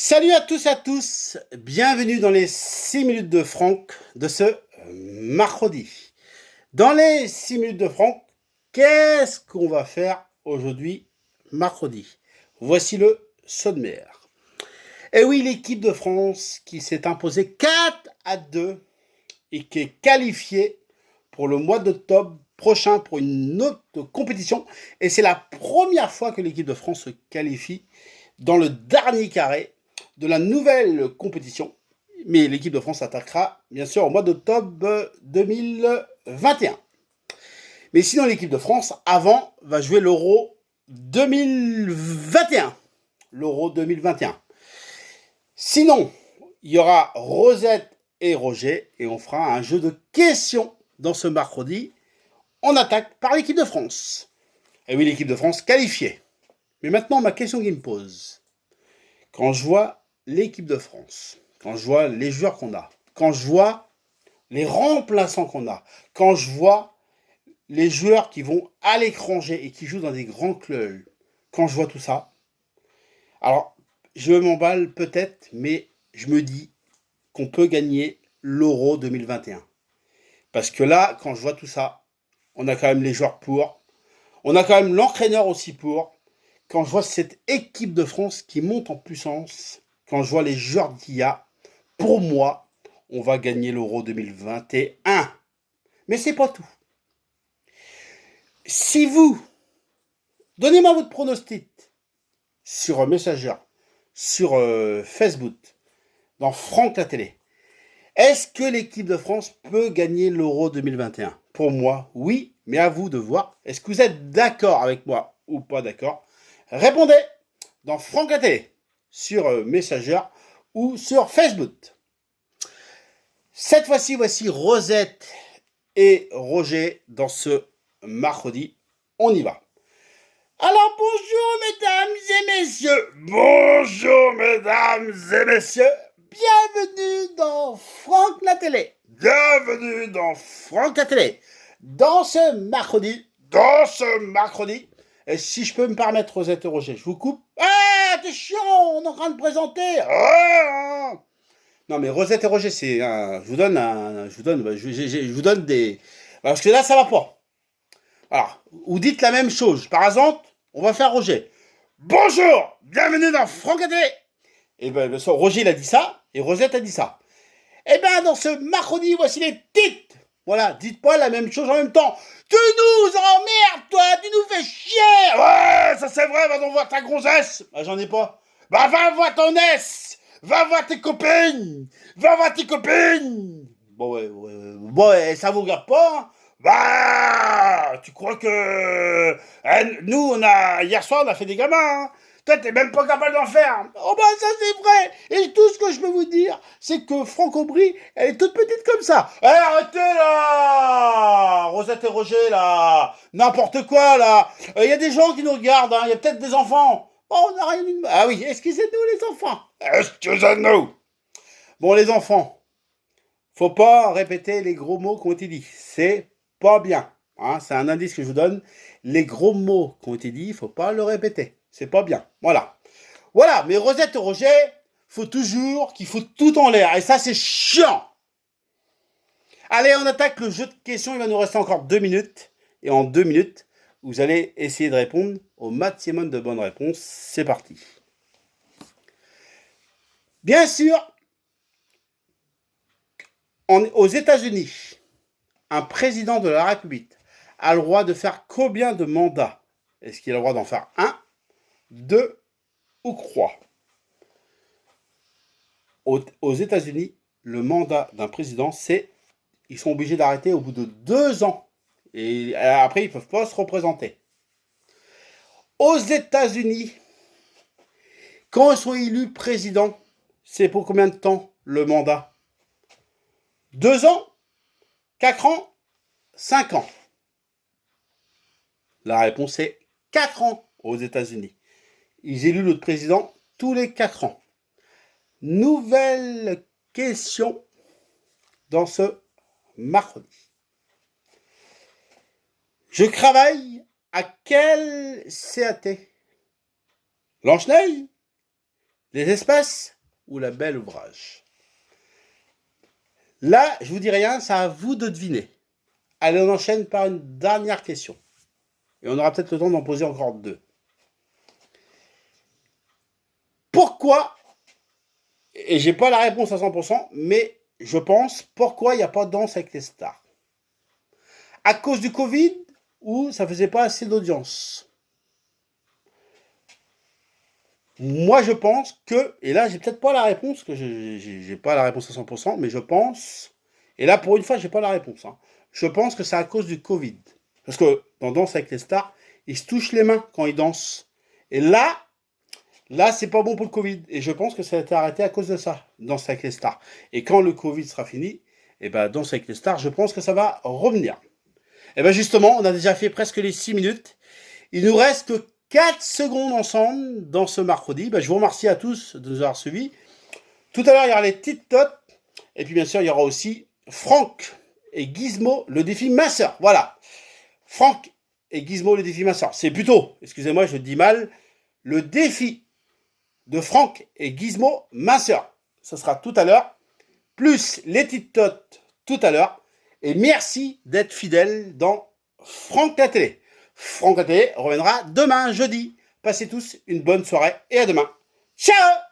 Salut à tous et à tous, bienvenue dans les 6 minutes de Franck de ce mercredi. Dans les 6 minutes de Franck, qu'est-ce qu'on va faire aujourd'hui, mercredi? Voici le sommaire. Et oui, l'équipe de France qui s'est imposée 4-2 et qui est qualifiée pour le mois d'octobre prochain pour une autre compétition. Et c'est la première fois que l'équipe de France se qualifie dans le dernier carré de la nouvelle compétition. Mais l'équipe de France attaquera, bien sûr, au mois d'octobre 2021. Mais sinon, l'équipe de France, avant, va jouer l'Euro 2021. L'Euro 2021. Sinon, il y aura Rosette et Roger, et on fera un jeu de questions dans ce mercredi. On attaque par l'équipe de France. Et oui, l'équipe de France qualifiée. Mais maintenant, ma question qui me pose. Quand je vois l'équipe de France, quand je vois les joueurs qu'on a, quand je vois les remplaçants qu'on a, quand je vois les joueurs qui vont à l'étranger et qui jouent dans des grands clubs, quand je vois tout ça, alors je m'emballe peut-être, mais je me dis qu'on peut gagner l'Euro 2021. Parce que là, quand je vois tout ça, on a quand même les joueurs pour, on a quand même l'entraîneur aussi pour. Quand je vois cette équipe de France qui monte en puissance, quand je vois les joueurs qu'il y a, pour moi, on va gagner l'Euro 2021. Mais c'est pas tout. Si vous, donnez-moi votre pronostic sur Messenger, sur Facebook, dans Franck la télé. Est-ce que l'équipe de France peut gagner l'Euro 2021? Pour moi, oui, mais à vous de voir. Est-ce que vous êtes d'accord avec moi ou pas d'accord? Répondez dans Franck la télé, sur Messenger ou sur Facebook. Cette fois-ci, voici Rosette et Roger dans ce mercredi. On y va. Alors bonjour mesdames et messieurs. Bonjour mesdames et messieurs. Bienvenue dans Franck la télé. Bienvenue dans Franck la télé. Dans ce mercredi. Et si je peux me permettre, Rosette et Roger, je vous coupe. Ah, t'es chiant, on est en train de présenter. Non, mais Rosette et Roger, c'est un. Je vous donne des. Parce que là, ça va pas. Alors, vous dites la même chose. Par exemple, on va faire Roger. Bonjour, bienvenue dans Franck AD. Et ben, Roger, il a dit ça, et Rosette a dit ça. Et ben, dans ce mercredi, voici les titres. Voilà, dites pas la même chose en même temps. Tu nous emmerdes, toi, tu nous fais chier. Ouais, ça c'est vrai, va donc voir ta gonzesse. Bah, j'en ai pas. Bah, va voir ton S. Va voir tes copines. Va voir tes copines. Bon, ça vous regarde pas, hein. Bah, tu crois que... nous, hier soir, on a fait des gamins, hein. Toi, t'es même pas capable d'en faire. Oh bah ça c'est vrai. Et tout ce que je peux vous dire, c'est que Franck Aubry, elle est toute petite comme ça. Eh, arrêtez là, Rosette et Roger là, n'importe quoi là. Il y a des gens qui nous regardent, hein. Il y a peut-être des enfants. Oh, on n'a rien dit. Ah oui, excusez-nous les enfants. Excusez-nous. Bon les enfants, faut pas répéter les gros mots qui ont été dits. C'est pas bien. Hein, c'est un indice que je vous donne. Les gros mots qui ont été dits, faut pas le répéter. C'est pas bien. Voilà. Voilà, mais Rosette et Roger, faut toujours qu'il faut tout en l'air. Et ça, c'est chiant. Allez, on attaque le jeu de questions. Il va nous rester encore 2 minutes. Et en 2 minutes, vous allez essayer de répondre au maximum de bonnes réponses. C'est parti. Bien sûr, aux États-Unis, un président de la République a le droit de faire combien de mandats? Est-ce qu'il a le droit d'en faire 1, 2 ou 3? Aux États-Unis, le mandat d'un président, c'est ils sont obligés d'arrêter au bout de 2 ans. Et après, ils ne peuvent pas se représenter. Aux États-Unis, quand ils sont élus présidents, c'est pour combien de temps le mandat? 2 ans? 4 ans? 5 ans? La réponse est 4 ans aux États-Unis. Ils éluent le président tous les 4 ans. Nouvelle question dans ce mercredi. Je travaille à quel CAT? Blanche-Neige, Les espaces ou la belle ouvrage? Là, je vous dis rien, c'est à vous de deviner. Allez, on enchaîne par une dernière question. Et on aura peut-être le temps d'en poser encore 2. Pourquoi, et j'ai pas la réponse à 100%, mais je pense, pourquoi il n'y a pas de Danse avec les stars? À cause du Covid ou ça faisait pas assez d'audience? Moi, je pense que, et là, j'ai peut-être pas la réponse, que j'ai pas la réponse à 100%, mais je pense, et là, pour une fois, j'ai pas la réponse. Hein, je pense que c'est à cause du Covid. Parce que dans Danse avec les stars, ils se touchent les mains quand ils dansent. Et là, c'est pas bon pour le Covid. Et je pense que ça a été arrêté à cause de ça, Danse avec les stars. Et quand le Covid sera fini, et ben, Danse avec les stars, je pense que ça va revenir. Et ben justement, on a déjà fait presque les 6 minutes. Il nous reste que 4 secondes ensemble dans ce mercredi. Ben, je vous remercie à tous de nous avoir suivis. Tout à l'heure, il y aura les petites totes. Et puis bien sûr, il y aura aussi Franck et Gizmo, le défi minceur. Voilà. Franck et Gizmo, le défi minceur. C'est plutôt, excusez-moi, je dis mal, le défi de Franck et Gizmo minceur. Ce sera tout à l'heure. Plus les petites totes tout à l'heure. Et merci d'être fidèle dans Franck la télé. Franck la télé reviendra demain, jeudi. Passez tous une bonne soirée et à demain. Ciao!